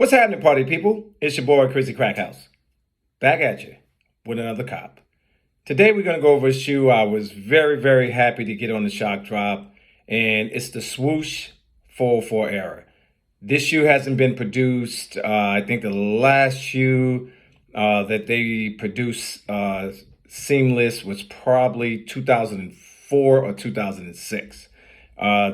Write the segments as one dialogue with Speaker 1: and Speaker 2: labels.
Speaker 1: What's happening, party people? It's your boy, Crazy Crack House. Back at you with another cop. Today, we're going to go over a shoe I was very, very happy to get on the shock drop, and it's the Swoosh 404 era. This shoe hasn't been produced. I think the last shoe that they produced seamless was probably 2004 or 2006.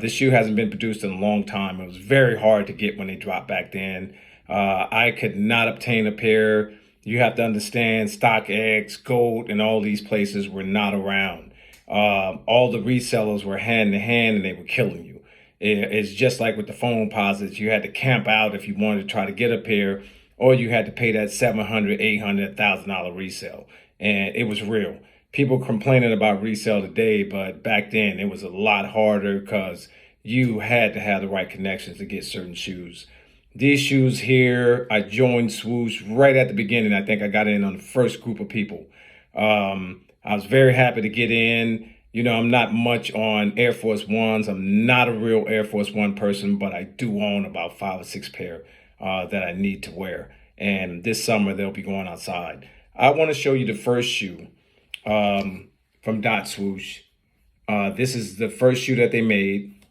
Speaker 1: This shoe hasn't been produced in a long time. It was very hard to get when they dropped back then. I could not obtain a pair. You have to understand StockX, Gold, and all these places were not around. All the resellers were hand to hand and they were killing you. It's just like with the phone posits. You had to camp out if you wanted to try to get a pair, or you had to pay that $700, $800, $1,000 resale. And it was real. People complaining about resale today, but back then it was a lot harder because you had to have the right connections to get certain shoes. These shoes here, I joined Swoosh right at the beginning. I think I got in on the first group of people. I was very happy to get in. You know, I'm not much on Air Force Ones. I'm not a real Air Force One person, but I do own about 5 or 6 pair that I need to wear. And this summer, they'll be going outside. I want to show you the first shoe from Dot Swoosh. This is the first shoe that they made.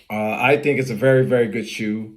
Speaker 1: I think it's a very, very good shoe.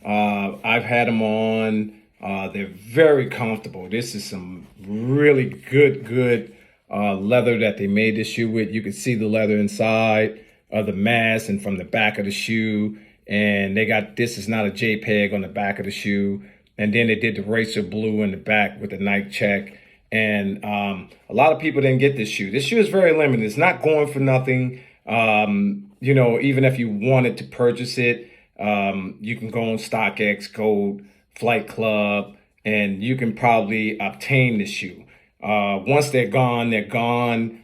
Speaker 1: I've had them on. They're very comfortable. This is some really good leather that they made this shoe with. You can see the leather inside of the mask and from the back of the shoe. And they got, this is not a JPEG on the back of the shoe. And then they did the racer blue in the back with the Nike check. And a lot of people didn't get this shoe. This shoe is very limited. It's not going for nothing. You know, even if you wanted to purchase it, you can go on StockX, Gold, Flight Club, and you can probably obtain this shoe. Once they're gone, they're gone.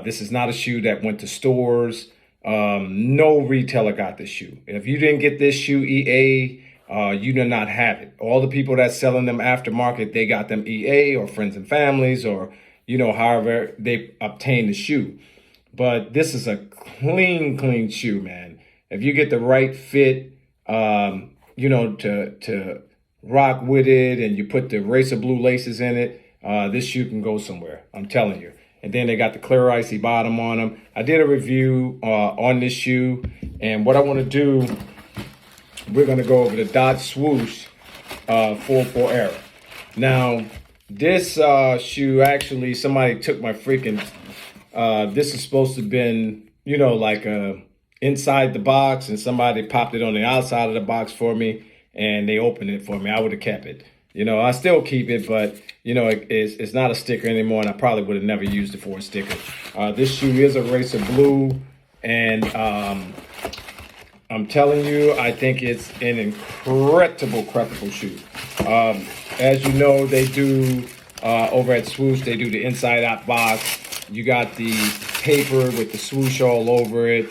Speaker 1: This is not a shoe that went to stores. No retailer got this shoe. If you didn't get this shoe EA, you do not have it. All the people that's selling them aftermarket, they got them EA or friends and families, or, you know, however they obtain the shoe. But this is a clean shoe, man. If you get the right fit, you know, to rock with it, and you put the racer blue laces in it, this shoe can go somewhere. I'm telling you. And then they got the clear icy bottom on them. I did a review on this shoe, and what I want to do, we're going to go over the Dot Swoosh 404 era. Now, this shoe, actually, somebody took my freaking, this is supposed to have been, you know, like inside the box, and somebody popped it on the outside of the box for me, and they opened it for me. I would have kept it. You know, I still keep it, but, you know, it's not a sticker anymore, and I probably would have never used it for a sticker. This shoe is a racer blue, and I'm telling you, I think it's an incredible shoe. As you know, they do, over at Swoosh, they do the inside out box. You got the paper with the swoosh all over it.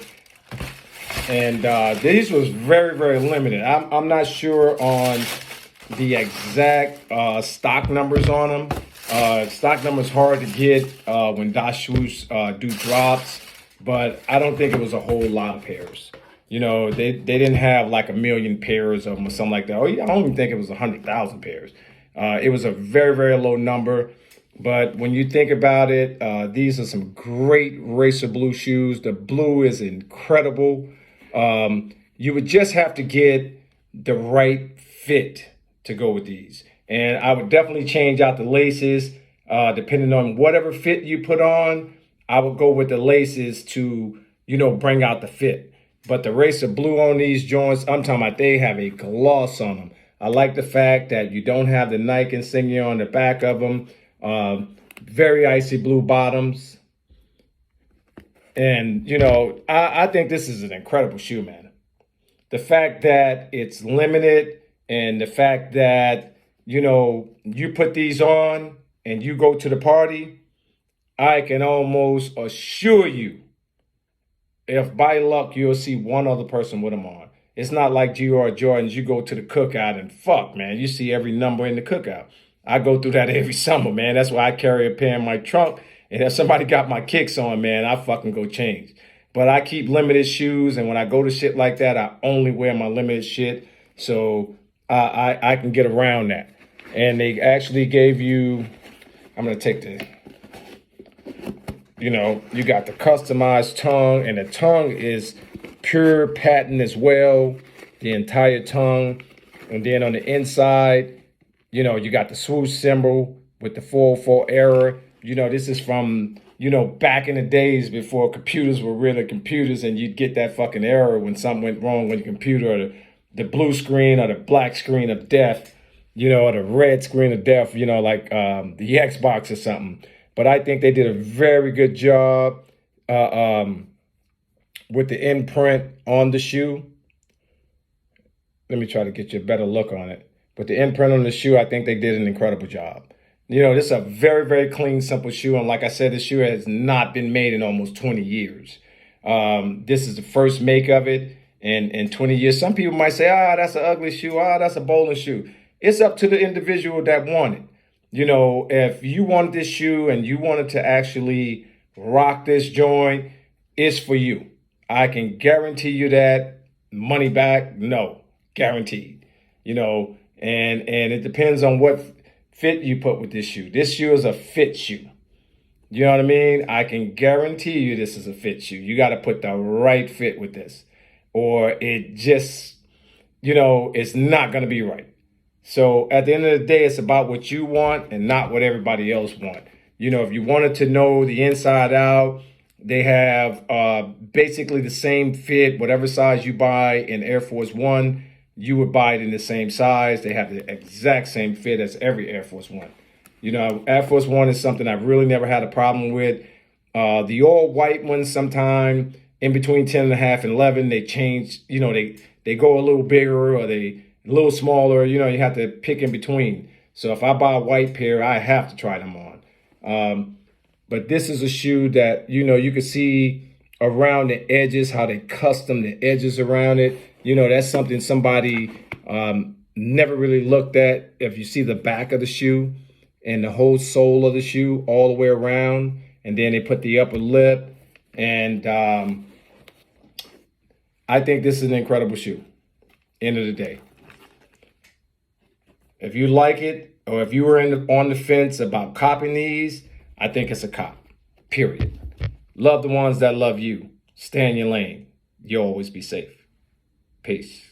Speaker 1: And these was very limited. I'm not sure on the exact stock numbers on them. Stock numbers hard to get when Dot Swoosh do drops, but I don't think it was a whole lot of pairs. You know, they didn't have like 1 million pairs of them or something like that. Oh, yeah, I don't even think it was 100,000 pairs. It was a very low number. But when you think about it, these are some great racer blue shoes. The blue is incredible. You would just have to get the right fit to go with these. And I would definitely change out the laces, depending on whatever fit you put on. I would go with the laces to, you know, bring out the fit. But the racer blue on these joints, I'm talking about, they have a gloss on them. I like the fact that you don't have the Nike insignia on the back of them. Very icy blue bottoms. And, you know, I think this is an incredible shoe, man. The fact that it's limited, and the fact that, you know, you put these on and you go to the party, I can almost assure you, if by luck you'll see one other person with them on. It's not like G.R. Jordans. You go to the cookout and fuck, man, you see every number in the cookout. I go through that every summer, man. That's why I carry a pair in my trunk. And if somebody got my kicks on, man, I fucking go change. But I keep limited shoes, and when I go to shit like that, I only wear my limited shit. So I can get around that. And they actually gave you, I'm going to take the, you got the customized tongue, and the tongue is pure patent as well, the entire tongue. And then on the inside, you got the swoosh symbol with the 404 error. This is from, back in the days before computers were really computers, and you'd get that fucking error when something went wrong with your computer, or the blue screen or the black screen of death, or the red screen of death, like the Xbox or something. But I think they did a very good job with the imprint on the shoe. Let me try to get you a better look on it. But the imprint on the shoe, I think they did an incredible job. This is a very, very clean, simple shoe. And like I said, this shoe has not been made in almost 20 years. This is the first make of it in 20 years. Some people might say, that's an ugly shoe. That's a bowling shoe. It's up to the individual that want it. If you want this shoe and you wanted to actually rock this joint, it's for you. I can guarantee you that. Money back, no, guaranteed. And it depends on what fit you put with this shoe. This shoe is a fit shoe. You know what I mean? I can guarantee you this is a fit shoe. You got to put the right fit with this, or it just, it's not going to be right. So at the end of the day, it's about what you want and not what everybody else want. If you wanted to know the inside out, they have basically the same fit. Whatever size you buy in Air Force One, you would buy it in the same size. They have the exact same fit as every Air Force One. Air Force One is something I've really never had a problem with. The all white ones, sometime in between 10 and a half and 11, they change, they go a little bigger, or they a little smaller. You have to pick in between. So if I buy a white pair, I have to try them on. But this is a shoe that, you can see around the edges, how they custom the edges around it. That's something somebody never really looked at. If you see the back of the shoe and the whole sole of the shoe all the way around, and then they put the upper lip. And I think this is an incredible shoe, end of the day. If you like it, or if you were on the fence about copying these, I think it's a cop, period. Love the ones that love you. Stay in your lane. You'll always be safe. Peace.